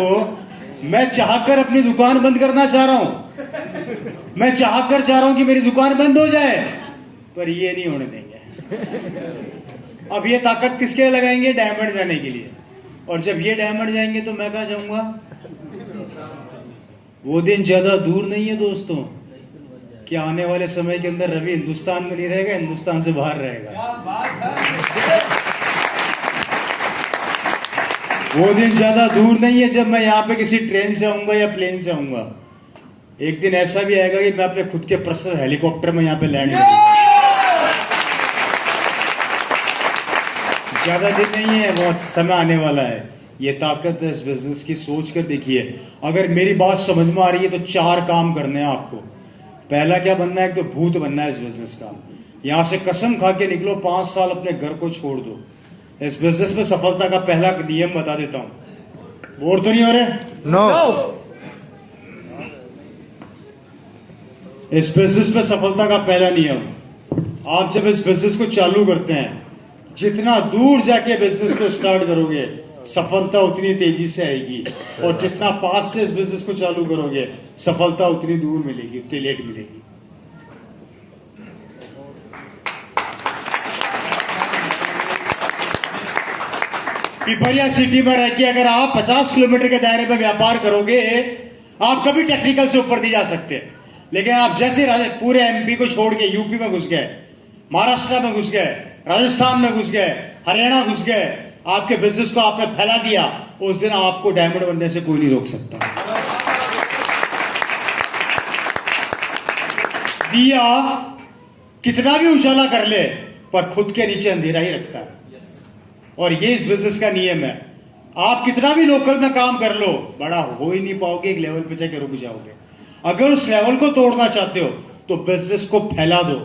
मैं चाहकर अपनी दुकान बंद करना चाह रहा हूं, मैं चाहकर चाह रहा हूं कि मेरी दुकान बंद हो जाए, पर ये नहीं होने देंगे। अब ये ताकत किसके लिए लगाएंगे? डायमंड जाने के लिए। और जब ये डायमंड जाएंगे तो मैं कहां जाऊंगा? वो दिन ज्यादा दूर नहीं है दोस्तों कि आने वाले समय के अंदर रवि हिंदुस्तान में नहीं रहेगा, हिंदुस्तान से बाहर रहेगा। वो दिन ज्यादा दूर नहीं है जब मैं यहाँ पे किसी ट्रेन से आऊंगा या प्लेन से आऊंगा। एक दिन ऐसा भी आएगा कि मैं अपने खुद के पर्सनल हेलीकॉप्टर में यहाँ पे लैंड करूंगा। ज्यादा दिन नहीं है, बहुत समय आने वाला है। ये ताकत है इस बिजनेस की। सोच कर देखिए, अगर मेरी बात समझ में आ रही है तो 4 काम करने हैं आपको। पहला क्या बनना है? एक तो भूत बनना है इस बिजनेस का। यहां से कसम खा के निकलो, 5 साल अपने घर को छोड़ दो। इस बिजनेस में सफलता का पहला नियम बता देता हूं। बोर तो नहीं हो रहे? नो। इस बिजनेस में सफलता का पहला नियम, आप जब इस बिजनेस को चालू करते हैं, जितना दूर जाके बिजनेस को स्टार्ट करोगे, सफलता उतनी तेजी से आएगी। और जितना पास से इस बिजनेस को चालू करोगे, सफलता उतनी दूर मिलेगी, उतनी लेट मिलेगी। पिपरिया सिटी में रह के अगर आप 50 किलोमीटर के दायरे में व्यापार करोगे, आप कभी टेक्निकल से ऊपर नहीं जा सकते। लेकिन आप जैसे पूरे एमपी को छोड़ के यूपी में घुस गए, महाराष्ट्र में घुस गए, राजस्थान में घुस गए, हरियाणा घुस गए, आपके बिजनेस को आपने फैला दिया, उस दिन आपको डायमंड बनने से कोई नहीं रोक सकता। दिया कितना भी उजाला कर ले, पर खुद के नीचे अंधेरा ही रखता है। और ये इस बिजनेस का नियम है। आप कितना भी लोकल में काम कर लो, बड़ा हो ही नहीं पाओगे, एक लेवल पे जाके रुक जाओगे। अगर उस लेवल को तोड़ना चाहते हो तो बिजनेस को फैला दो।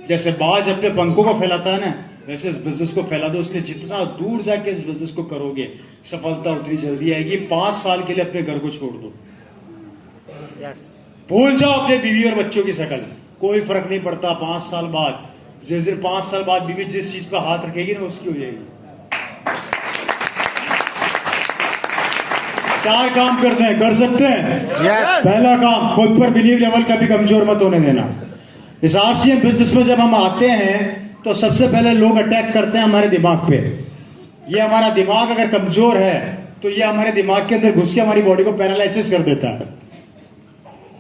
जैसे बाज अपने पंखों को फैलाता है ना, वैसे इस बिजनेस को फैला दो। इसलिए जितना दूर जाके इस बिजनेस को करोगे, सफलता उतनी जल्दी आएगी। 5 साल के लिए अपने घर को छोड़ दो। भूल जाओ अपने बीवी और बच्चों की शकल, कोई फर्क नहीं पड़ता। 5 साल बाद, जिस दिन 5 साल बाद बीवी जिस चीज पर हाथ रखेगी ना, उसकी हो जाएगी। 4 काम करते हैं, कर सकते हैं। पहला काम, खुद पर बिलीव लेवल कभी कमजोर मत होने देना। इस आरसीएम बिजनेस में जब हम आते हैं तो सबसे पहले लोग अटैक करते हैं हमारे दिमाग पे। ये हमारा दिमाग अगर कमजोर है तो ये हमारे दिमाग के अंदर घुस के हमारी बॉडी को पैरालाइसिस कर देता है।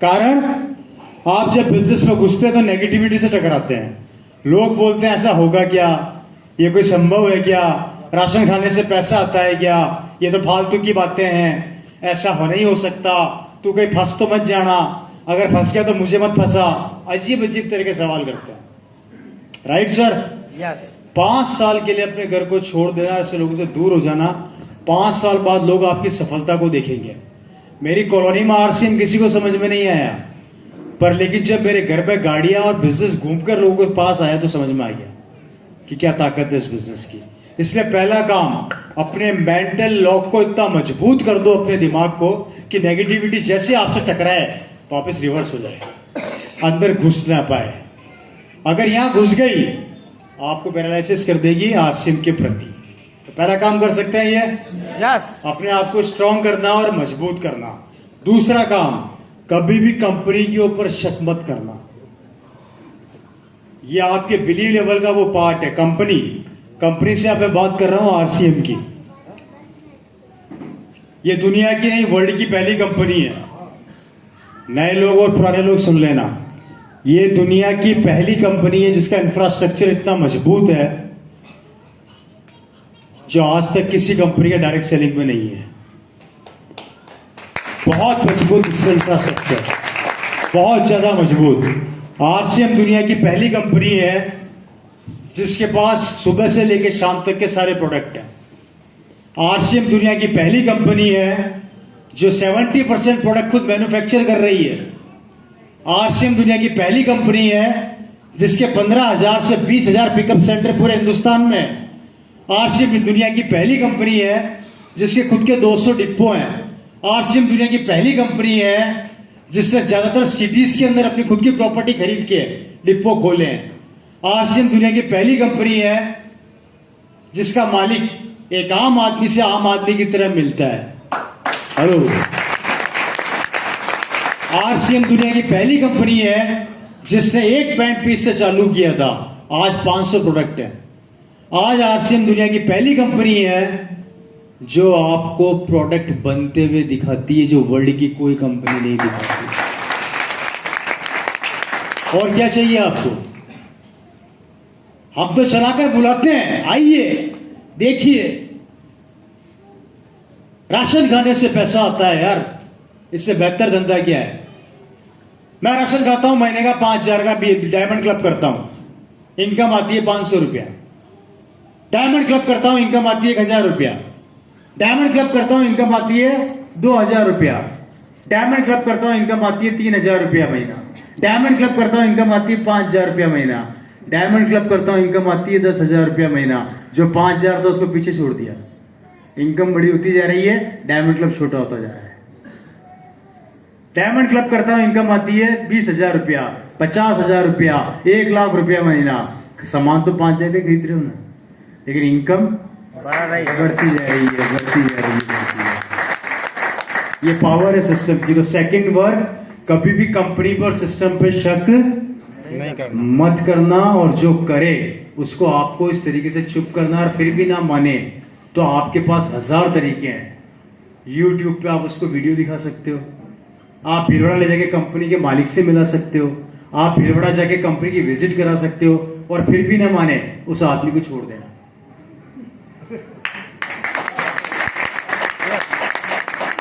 कारण, आप जब बिजनेस में घुसते हैं तो नेगेटिविटी से टकराते हैं। लोग बोलते हैं ऐसा होगा क्या, ये कोई संभव है क्या, राशन खाने से पैसा आता है क्या, ये तो फालतू की बातें हैं, ऐसा हो नहीं हो सकता, तू कहीं फंस तो मत जाना, अगर फंस गया तो मुझे मत फंसा। अजीब अजीब तरह के सवाल करते हैं। Right sir? यस। 5 साल के लिए अपने घर को छोड़ देना, ऐसे लोगों से दूर हो जाना। 5 साल बाद लोग आपकी सफलता को देखेंगे। मेरी कॉलोनी में आरसीएम किसी को समझ में नहीं आया, पर लेकिन जब मेरे घर पे गाड़ियां और बिजनेस घूमकर लोगों के पास आया तो समझ में आ गया कि क्या ताकत है इस बिजनेस की। इसलिए पहला काम, अपने मेंटल लॉक को इतना मजबूत कर दो अपने दिमाग को कि नेगेटिविटी जैसे आपसे टकराए वापस रिवर्स हो जाए, अंदर घुस ना पाए। अगर यहां घुस गई आपको पैरालिसिस कर देगी आरसीएम के प्रति। तो पहला काम कर सकते हैं ये, यस। अपने आप को स्ट्रांग करना और मजबूत करना। दूसरा काम, कभी भी कंपनी के ऊपर शक मत करना। ये आपके बिलीव लेवल का वो पार्ट है। कंपनी से आप मैं बात कर रहा हूं आरसीएम की। ये दुनिया की नहीं, वर्ल्ड की पहली कंपनी है। नए लोग और पुराने लोग सुन लेना, ये दुनिया की पहली कंपनी है जिसका इंफ्रास्ट्रक्चर इतना मजबूत है जो आज तक किसी कंपनी के डायरेक्ट सेलिंग में नहीं है। बहुत मजबूत इसका इंफ्रास्ट्रक्चर, बहुत ज्यादा मजबूत। आरसीएम दुनिया की पहली कंपनी है जिसके पास सुबह से लेकर शाम तक के सारे प्रोडक्ट हैं। आरसीएम दुनिया की पहली कंपनी है जो 70% प्रोडक्ट खुद मैन्युफैक्चर कर रही है। आरसीएम दुनिया की पहली कंपनी है जिसके 15,000 से 20,000 पिकअप सेंटर पूरे हिंदुस्तान में है। आरसीएम दुनिया की पहली कंपनी है जिसके खुद के 200 डिपो हैं। आरसीएम दुनिया की पहली कंपनी है जिसने ज्यादातर सिटीज के अंदर अपनी खुद की प्रॉपर्टी खरीद के डिपो खोले हैं। आरसीएम दुनिया की पहली कंपनी है जिसका मालिक एक आम आदमी से आम आदमी की तरह मिलता है। हेलो। आरसीएम दुनिया की पहली कंपनी है जिसने एक पैंट पीस से चालू किया था, आज 500 प्रोडक्ट है। आज आरसीएम दुनिया की पहली कंपनी है जो आपको प्रोडक्ट बनते हुए दिखाती है, जो वर्ल्ड की कोई कंपनी नहीं दिखाती। और क्या चाहिए आपको? हम तो चलाकर बुलाते हैं, आइए देखिए। राशन खाने से पैसा आता है यार, इससे बेहतर धंधा क्या है? मैं राशन खाता हूं, महीने का 5,000 का डायमंड क्लब करता हूं, इनकम आती है 500 रुपया। डायमंड क्लब करता हूं, इनकम आती है 1,000 रुपया। डायमंड क्लब करता हूं, इनकम आती है 2,000 रुपया। डायमंड क्लब करता हूं, इनकम आती है 3,000 रुपया महीना। डायमंड क्लब करता हूं, इनकम आती है 5,000 रुपया महीना। डायमंड क्लब करता हूं, इनकम आती है 10,000 रुपया महीना। जो 5,000 था उसको पीछे छोड़ दिया। इनकम बड़ी होती जा रही है, डायमंड क्लब छोटा होता जा रहा है। डायमंड क्लब करता हूं, इनकम आती है 20,000 रुपया, 50,000 रुपया, 1,00,000 रुपया महीना। सामान तो 5,000 के खरीद रहे हो ना, लेकिन इनकम बढ़ती जा रही है, बढ़ती जा रही है। ये पावर है सिस्टम की। तो सेकंड वर्क, कभी भी कंपनी पर सिस्टम पे शक नहीं करना, मत करना, और जो करे उसको आपको इस तरीके से चुप करना। और फिर भी ना माने तो आपके पास 1000 तरीके हैं। YouTube पे आप उसको वीडियो दिखा सकते हो, आप भिलवाड़ा ले जाके कंपनी के मालिक से मिला सकते हो, आप भिलवाड़ा जाके कंपनी की विजिट करा सकते हो, और फिर भी ना माने उस आदमी को छोड़ देना।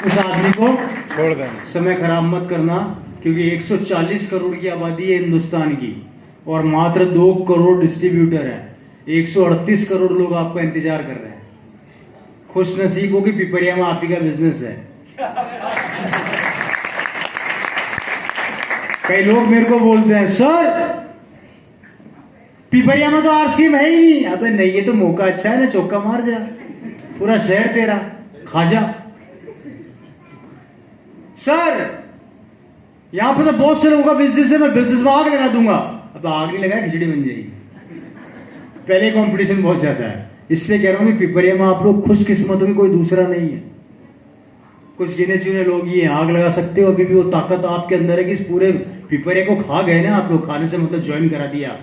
उस आदमी को छोड़ देना। समय खराब मत करना, क्योंकि 140 करोड़ की आबादी है हिंदुस्तान की, और मात्र 2 करोड़ डिस्ट्रीब्यूटर हैं। 138 करोड़ लोग आपका इंतजार कर रहे हैं। खुश नसीब हो कि पिपरिया में आप ही का बिजनेस है। कई लोग मेरे को बोलते हैं, सर पिपरिया में तो आरसीएम है ही नहीं। अबे नहीं, ये तो मौका अच्छा है ना, चौका मार जा, पूरा शहर तेरा, खा जा। सर यहां पर तो बहुत से लोगों का बिजनेस है, मैं बिजनेस में आग लगा दूंगा। अब आग नहीं लगाया, खिचड़ी बन जाएगी। पहले कंपटीशन बहुत ज्यादा है, इसलिए कह रहा हूं कि पिपरिया में आप लोग खुशकिस्मत हो कि कोई दूसरा नहीं है। कुछ गिने चुने लोग ये आग लगा सकते हो, अभी भी वो ताकत आपके अंदर है कि इस पूरे पिपरिया को खा गए ना आप लोग। खाने से मतलब ज्वाइन करा दिया,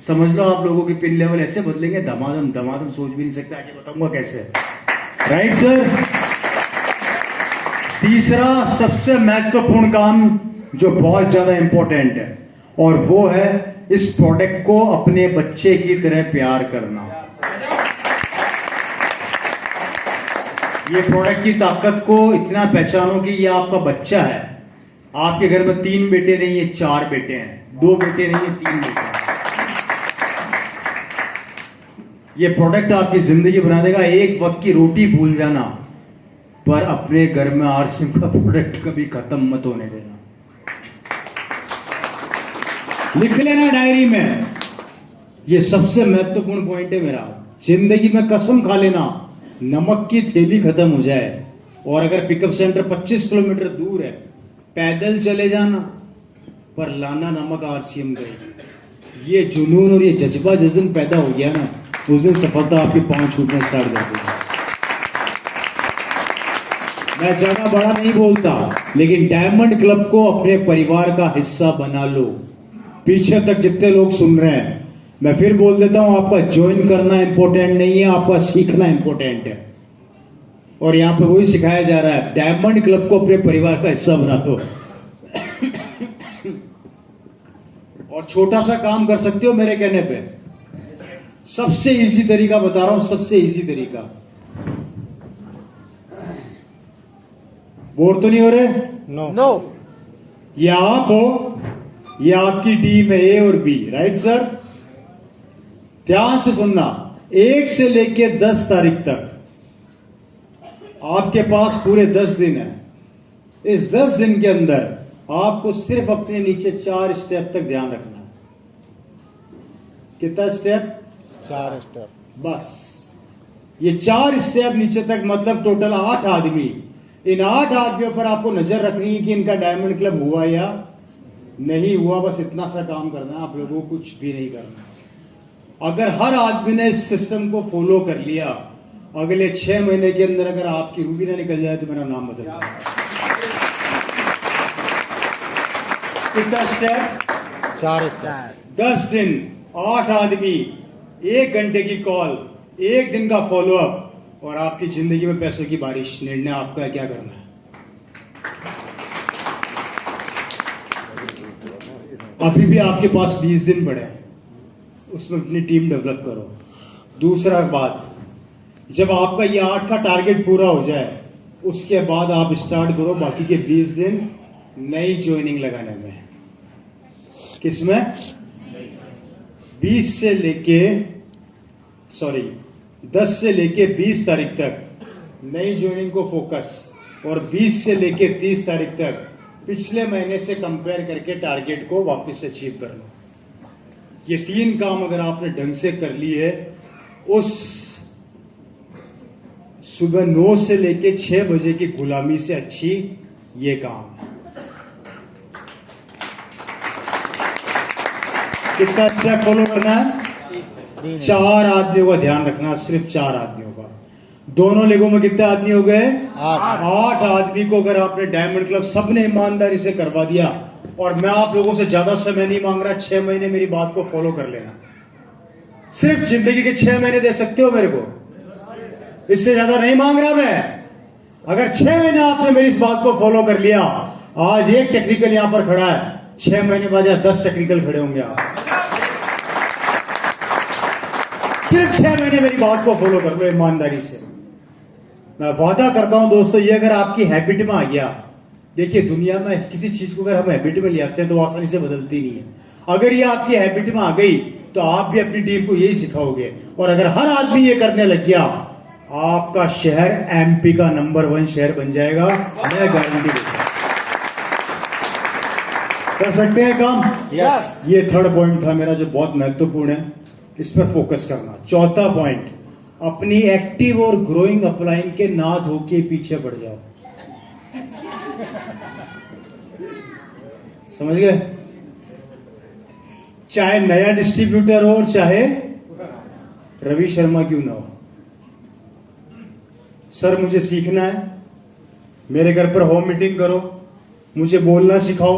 समझ लो आप लोगों की पिन लेवल ऐसे बदलेंगे, धमाधम धमाधम, सोच भी नहीं सकते। आगे बताऊंगा कैसे। Right sir. तीसरा सबसे महत्वपूर्ण काम जो बहुत ज्यादा इंपॉर्टेंट है, और वो है इस प्रोडक्ट को अपने बच्चे की तरह प्यार करना। ये प्रोडक्ट की ताकत को इतना पहचानो कि ये आपका बच्चा है। आपके घर में 3 बेटे नहीं है, 4 बेटे हैं, 2 बेटे नहीं है, 3 बेटे हैं। ये प्रोडक्ट आपकी जिंदगी बना देगा। एक वक्त की रोटी भूल जाना, पर अपने घर में आरसीएम का प्रोडक्ट कभी खत्म मत होने देना। लिख लेना डायरी में, ये सबसे महत्वपूर्ण पॉइंट है मेरा। जिंदगी में कसम खा लेना, नमक की थैली खत्म हो जाए, और अगर पिकअप सेंटर 25 किलोमीटर दूर है, पैदल चले जाना, पर लाना नमक आरसीएम का। ये जुनून और ये जज्बा जिस दिन पैदा हो गया ना, उस दिन सफलता आपके पांव छूटने स्टार्ट कर देगा। मैं ज्यादा बड़ा नहीं बोलता, लेकिन डायमंड क्लब को अपने परिवार का हिस्सा बना लो। पीछे तक जितने लोग सुन रहे हैं, मैं फिर बोल देता हूं, आपका ज्वाइन करना इंपॉर्टेंट नहीं है, आपका सीखना इंपॉर्टेंट है। और यहां पर वही सिखाया जा रहा है, डायमंड क्लब को अपने परिवार का हिस्सा बना लो। और छोटा सा काम कर सकते हो मेरे कहने पे। सबसे इजी तरीका बता रहा हूं, सबसे इजी तरीका। बोर तो नहीं हो रहे? नो। ये आप हो, ये आपकी टीम है, ए और बी, राइट सर। ध्यान से सुनना, 1 से लेके 10 तारीख तक आपके पास पूरे 10 दिन है। इस 10 दिन के अंदर आपको सिर्फ अपने नीचे 4 स्टेप तक ध्यान रखना है। कितना स्टेप? 4 स्टेप। बस ये 4 स्टेप नीचे तक, मतलब टोटल 8 आदमी। इन 8 आदमियों पर आपको नजर रखनी है कि इनका डायमंड क्लब हुआ या नहीं हुआ। बस इतना सा काम करना है, आप लोगों को कुछ भी नहीं करना। अगर हर आदमी ने इस सिस्टम को फॉलो कर लिया, अगले 6 महीने के अंदर अगर आपकी रूबी ना निकल जाए तो मेरा नाम बदल देना। कितना स्टेप? 4 स्टेप। 10 दिन, 8 आदमी, 1 घंटे की कॉल, 1 दिन का फॉलोअप, और आपकी जिंदगी में पैसों की बारिश। निर्णय आपका है, क्या करना है। अभी भी आपके पास 20 दिन पड़े हैं, उसमें अपनी टीम डेवलप करो। दूसरा बात, जब आपका ये 8 का टारगेट पूरा हो जाए, उसके बाद आप स्टार्ट करो बाकी के 20 दिन नई ज्वाइनिंग लगाने में। किसमें? 10 से लेके 20 तारीख तक नई ज्वाइनिंग को फोकस, और 20 से लेके 30 तारीख तक पिछले महीने से कंपेयर करके टारगेट को वापस अचीव कर लो। ये 3 काम अगर आपने ढंग से कर लिए, उस सुबह 9 से लेके 6 बजे की गुलामी से अच्छी ये काम है। कितना स्टेप फॉलो करना है? 4 आदमियों का ध्यान रखना, सिर्फ 4 आदमियों का। दोनों लेगों में कितने आदमी हो गए? 8 आदमी को अगर आपने डायमंड क्लब सबने ईमानदारी से करवा दिया, और मैं आप लोगों से ज्यादा समय नहीं मांग रहा, 6 महीने मेरी बात को फॉलो कर लेना। सिर्फ जिंदगी के 6 महीने दे सकते हो मेरे को, इससे ज्यादा नहीं मांग रहा मैं। अगर 6 महीने आपने मेरी इस बात को फॉलो कर लिया, आज एक टेक्निकल यहां पर खड़ा है, 6 महीने बाद या 10 टेक्निकल खड़े होंगे आप। सिर्फ 6 महीने मेरी बात को फॉलो कर लो ईमानदारी से। मैं वादा करता हूं दोस्तों, ये अगर आपकी हैबिट में आ गया, देखिए दुनिया में किसी चीज को अगर हम हैबिट में ले आते हैं तो आसानी से बदलती नहीं है। अगर ये आपकी हैबिट में आ गई तो आप भी अपनी टीम को यही सिखाओगे, और अगर हर आदमी ये करने लग गया, आपका शहर एमपी का नंबर 1 शहर बन जाएगा, मैं गारंटी देता हूं। कर सकते हैं काम? यस। ये 3rd पॉइंट था मेरा, जो बहुत महत्वपूर्ण है, इस पर फोकस करना। 4था पॉइंट, अपनी एक्टिव और ग्रोइंग अपलाइन के ना धोके पीछे बढ़ जाओ। समझ गए? चाहे नया डिस्ट्रीब्यूटर हो और चाहे रवि शर्मा क्यों ना हो। सर मुझे सीखना है, मेरे घर पर होम मीटिंग करो, मुझे बोलना सिखाओ।